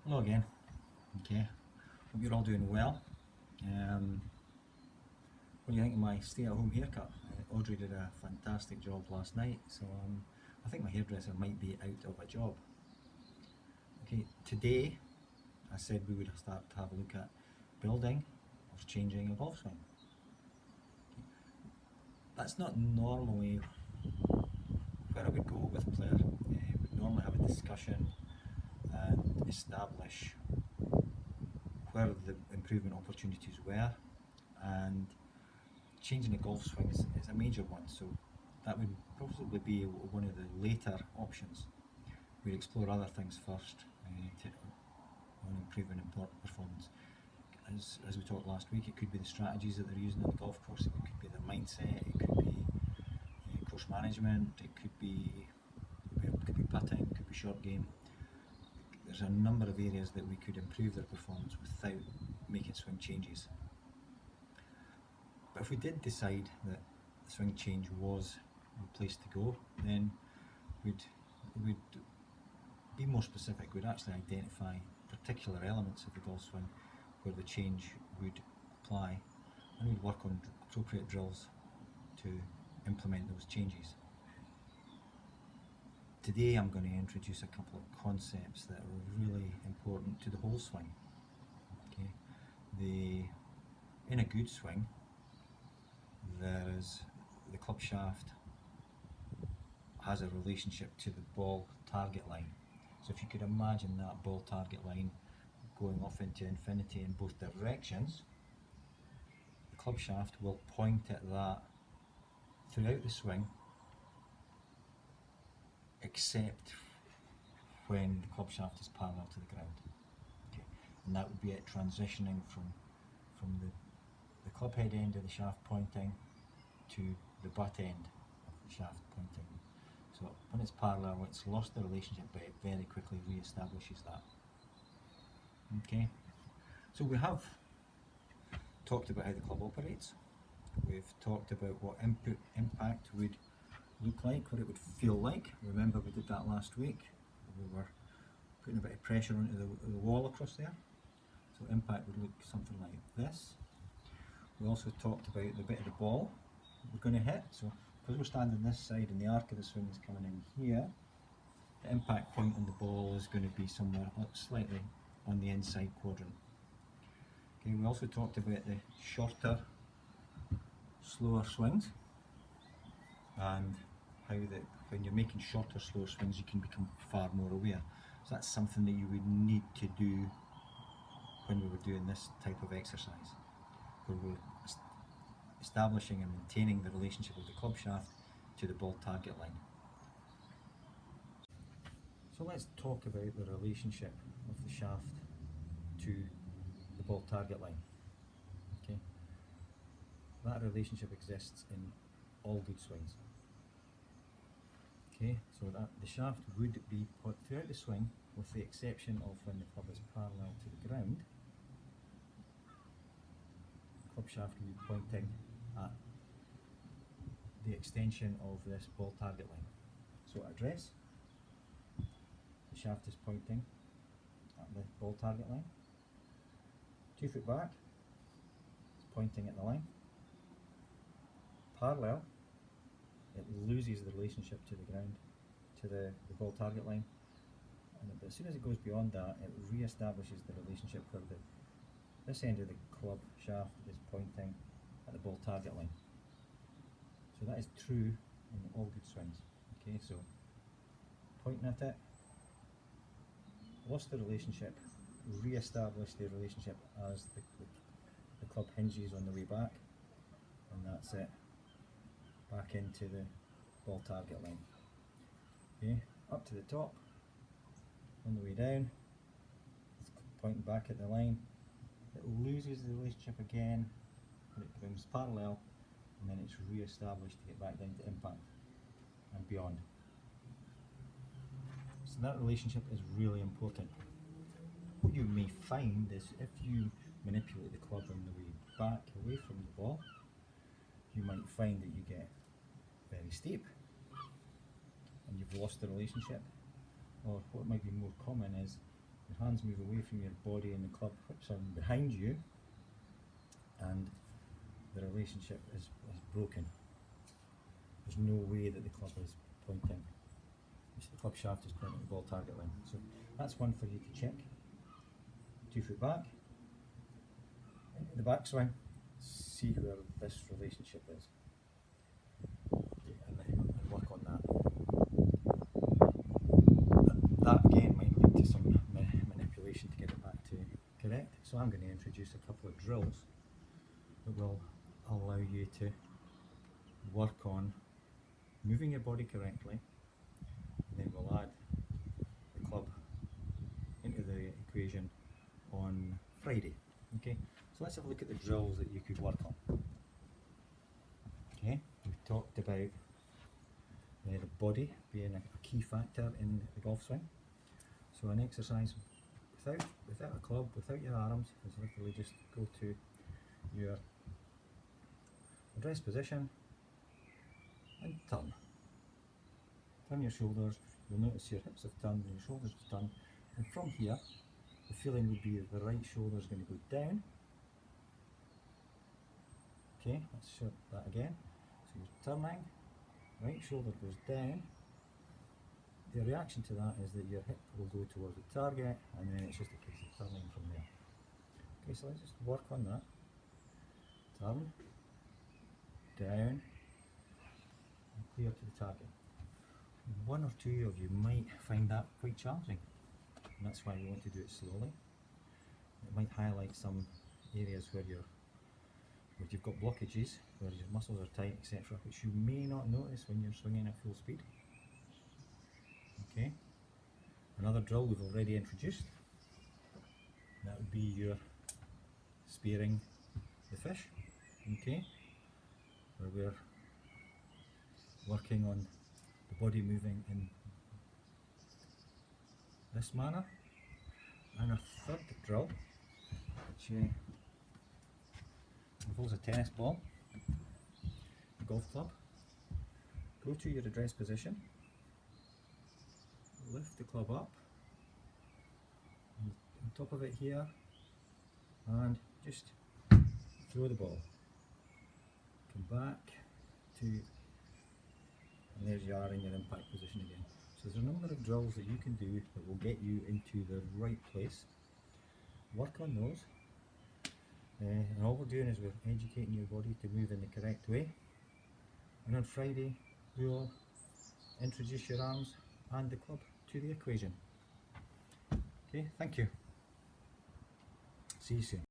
Hello again. Okay, hope you're all doing well. What do you think of my stay-at-home haircut? Audrey did a fantastic job last night, so I think my hairdresser might be out of a job. Okay, today I said we would start to have a look at building or changing a golf swing. That's not normally where I would go with a player. We'd normally have a discussion and establish where the improvement opportunities were, and changing the golf swing is a major one, so that would possibly be one of the later options. We'd explore other things first on improving performance. As we talked last week, it could be the strategies that they're using on the golf course, it could be their mindset, it could be course management, it could be putting, it could be short game. There's a number of areas that we could improve their performance without making swing changes. But if we did decide that the swing change was the place to go, then we'd be more specific. We'd actually identify particular elements of the golf swing where the change would apply, and we'd work on appropriate drills to implement those changes. Today I'm going to introduce a couple of concepts that are really important to the whole swing. Okay, in a good swing, there is the club shaft has a relationship to the ball target line. So if you could imagine that ball target line going off into infinity in both directions, the club shaft will point at that throughout the swing, except when the club shaft is parallel to the ground. Okay. And that would be it transitioning from the club head end of the shaft pointing to the butt end of the shaft pointing. So when it's parallel, it's lost the relationship, but it very quickly re-establishes that. Okay, so we have talked about how the club operates. We've talked about what impact would look like, what it would feel like. Remember, we did that last week. We were putting a bit of pressure onto the wall across there. So impact would look something like this. We also talked about the bit of the ball we're going to hit. So because we're standing this side and the arc of the swing is coming in here, the impact point on the ball is going to be somewhere slightly on the inside quadrant. Okay, we also talked about the shorter, slower swings, and how that when you're making shorter, slower swings, you can become far more aware. So that's something that you would need to do when we were doing this type of exercise, where we're establishing and maintaining the relationship of the club shaft to the ball target line. So let's talk about the relationship of the shaft to the ball target line. Okay, that relationship exists in all good swings. Okay, so that the shaft would be put throughout the swing, with the exception of when the club is parallel to the ground. The club shaft would be pointing at the extension of this ball target line. So at address, the shaft is pointing at the ball target line. 2 foot back, it's pointing at the line. Parallel, it loses the relationship to the ground, to the ball target line. And as soon as it goes beyond that, it re-establishes the relationship where this end of the club shaft is pointing at the ball target line. So that is true in all good swings. Okay, so pointing at it, lost the relationship, re-established the relationship as the club hinges on the way back, and that's it, back into the ball target line. Okay, up to the top, on the way down, it's pointing back at the line, it loses the relationship again, and it becomes parallel, and then it's re-established to get back down to impact and beyond. So that relationship is really important. What you may find is if you manipulate the club on the way back away from the ball, you might find that you get very steep and you've lost the relationship. Or what might be more common is you're hands move away from your body and the club whips on behind you, and the relationship is broken. There's no way that the club is pointing. The club shaft is pointing at the ball target line. So that's one for you to check. 2 foot back, into the backswing, see where this relationship is, and work on that. That again might lead to some manipulation to get it back to correct. So I'm going to introduce a couple of drills that will allow you to work on moving your body correctly, and then we'll add the club into the equation on Friday. Okay, so let's have a look at the drills that you could work on. Okay, we've talked about the body being a key factor in the golf swing. So an exercise without a club, without your arms, is literally just go to your address position and turn. Turn your shoulders. You'll notice your hips have turned and your shoulders have turned. And from here, the feeling would be that the right shoulder is going to go down. Okay, let's show that again. So you're turning, right shoulder goes down. The reaction to that is that your hip will go towards the target, and then it's just a case of turning from there. Okay, so let's just work on that. Turn, down, and clear to the target. One or two of you might find that quite challenging, and that's why we want to do it slowly. It might highlight some areas where you've got blockages, where your muscles are tight, etc., which you may not notice when you're swinging at full speed. Okay, another drill we've already introduced, that would be your spearing the fish. Okay, where we're working on the body moving in this manner. And a third drill, which involves a tennis ball, a golf club. Go to your address position, lift the club up on top of it here, and just throw the ball. Come back to, and there's you are in your impact position again. So there's a number of drills that you can do that will get you into the right place. Work on those, and all we're doing is we're educating your body to move in the correct way. And on Friday we will introduce your arms and the club to the equation. Okay, thank you. See you soon.